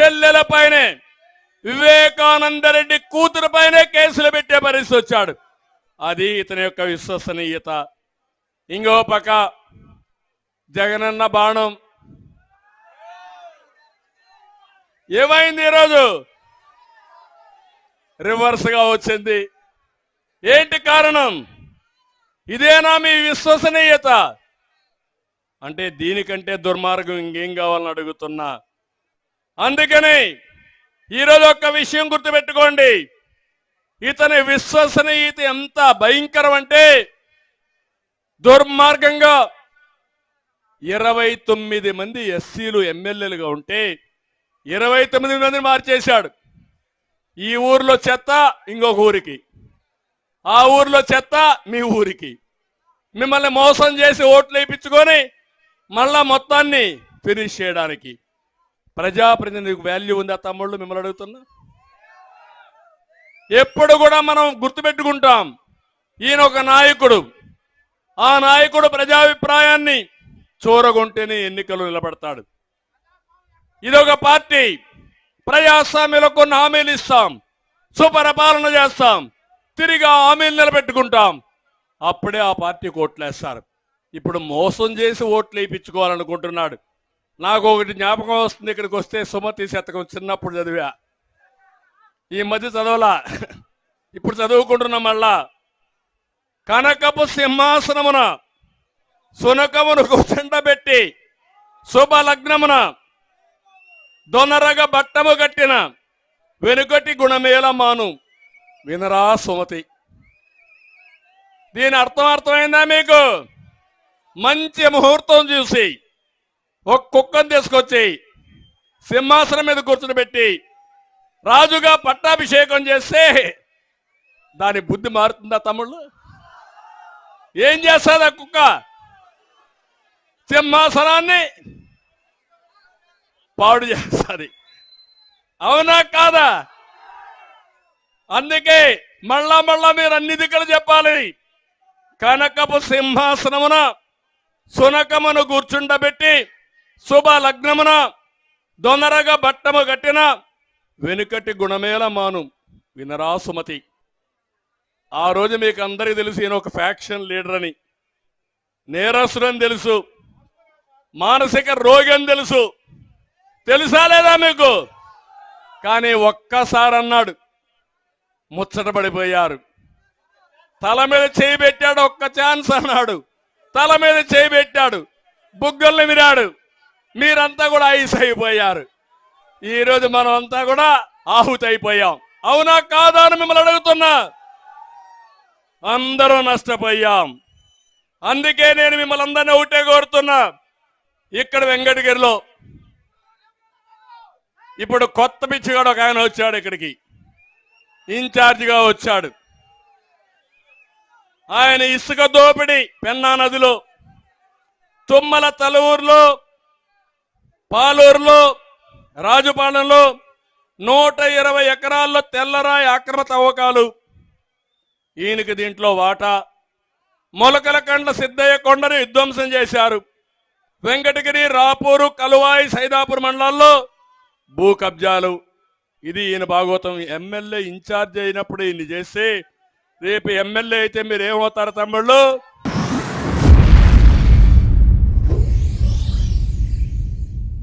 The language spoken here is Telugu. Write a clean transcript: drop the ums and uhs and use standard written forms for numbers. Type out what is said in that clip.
చెల్లెలపైనే వివేకానందరెడ్డి కూతురు పైనే కేసులు పెట్టే పరిస్థితి వచ్చాడు. అది ఇతని యొక్క విశ్వసనీయత. ఇంకో పక్క జగనన్న బాణం ఏమైంది? ఈరోజు రివర్స్ గా వచ్చింది. ఏంటి కారణం? ఇదేనా మీ విశ్వసనీయత? అంటే దీనికంటే దుర్మార్గం ఇంకేం కావాలని అడుగుతున్నా. అందుకని ఈరోజు ఒక్క విషయం గుర్తుపెట్టుకోండి, ఇతని విశ్వసనీయత ఎంత భయంకరం అంటే దుర్మార్గంగా 29 మంది ఎస్సీలు ఎమ్మెల్యేలుగా ఉంటే 29 మందిని మార్చేశాడు. ఈ ఊర్లో చెత్త ఇంకొక ఊరికి, ఆ ఊర్లో చెత్త మీ ఊరికి, మిమ్మల్ని మోసం చేసి ఓట్లు వేయించుకొని మళ్ళా మొత్తాన్ని ఫినిష్ చేయడానికి. ప్రజాప్రతినిధికి వాల్యూ ఉందా తమ్ముళ్ళు? మిమ్మల్ని అడుగుతున్నా. ఎప్పుడు కూడా మనం గుర్తుపెట్టుకుంటాం, ఈయన ఒక నాయకుడు, ఆ నాయకుడు ప్రజాభిప్రాయాన్ని చూరగొంటేనే ఎన్నికలు నిలబడతాడు. ఇదొక పార్టీ, ప్రజాస్వామ్యంలో కొన్ని హామీలు ఇస్తాం, సుపరిపాలన చేస్తాం, తిరిగి ఆ హామీలు నిలబెట్టుకుంటాం, అప్పుడే ఆ పార్టీకి ఓట్లేస్తారు. ఇప్పుడు మోసం చేసి ఓట్లు వేయించుకోవాలనుకుంటున్నాడు. నాకు ఒకటి జ్ఞాపకం వస్తుంది, ఇక్కడికి వస్తే సుమతి శతకం చిన్నప్పుడు చదివా, ఈ మధ్య చదవలా, ఇప్పుడు చదువుకుంటున్నాం. మళ్ళా కనకపు సింహాసనమున సునకమును కూర్చుండబెట్టి శుభ లగ్నమున దొనరగ బట్టము కట్టిన వెనుకటి గుణమేల మాను వినరా సుమతి. దీని అర్థమైందా మీకు? మంచి ముహూర్తం చూసి ఒక కుక్కను తీసుకొచ్చి సింహాసనం మీద కూర్చుని రాజుగా పట్టాభిషేకం చేస్తే దాని బుద్ధి మారుతుందా తమ్ముళ్ళు? ఏం చేస్తుంది ఆ కుక్క? సింహాసనాన్ని పాడు చేస్తుంది. అవునా కాదా? అందుకే మళ్ళా మీరు అన్ని దిక్కులు చెప్పాలి. కనకపు సింహాసనమున సునకమును కూర్చుండబెట్టి శుభ లగ్నమున దొనరగా బట్టము కట్టిన వెనుకటి గుణమేల మాను వినరా సుమతి. ఆ రోజు మీకు అందరికీ తెలుసు, ఈయన ఒక ఫ్యాక్షన్ లీడర్ అని, నేరస్తుడని తెలుసు, మానసిక రోగి అని తెలుసా లేదా మీకు? కానీ ఒక్కసారి అన్నాడు, ముచ్చటపడిపోయారు. తల మీద చేయి పెట్టాడు, ఒక్క ఛాన్స్ అన్నాడు, తల మీద చేయి పెట్టాడు, బుగ్గల్ని విరాడు, మీరంతా కూడా ఐస్ అయిపోయారు. ఈరోజు మనం అంతా కూడా ఆహుతి అయిపోయాం. అవునా కాదా అని మిమ్మల్ని అడుగుతున్నా. అందరూ నష్టపోయాం. అందుకే నేను మిమ్మల్ని అందరినీ ఒకటే కోరుతున్నా, ఇక్కడ వెంకటగిరిలో ఇప్పుడు కొత్త పిచ్చిగాడు ఒక ఆయన వచ్చాడు, ఇక్కడికి ఇన్ఛార్జిగా వచ్చాడు. ఆయన ఇసుక దోపిడీ పెన్నా నదిలో, తుమ్మల తలూరులో, పాలూరులో, రాజుపాలెంలో 120 ఎకరాల్లో తెల్లరాయి అక్రమ తవ్వకాలు, ఈయనకి దీంట్లో వాటా. మొలకల కండ్ల సిద్ధయ్య కొండను విధ్వంసం చేశారు. వెంకటగిరి, రాపూరు, కలువాయి, సైదాపూర్ మండలాల్లో భూ కబ్జాలు. ఇది ఈయన భాగవతం. ఎమ్మెల్యే ఇన్ఛార్జ్ అయినప్పుడు ఈయన చేస్తే రేపు ఎమ్మెల్యే అయితే మీరు ఏమవుతారు తమ్ముళ్ళు?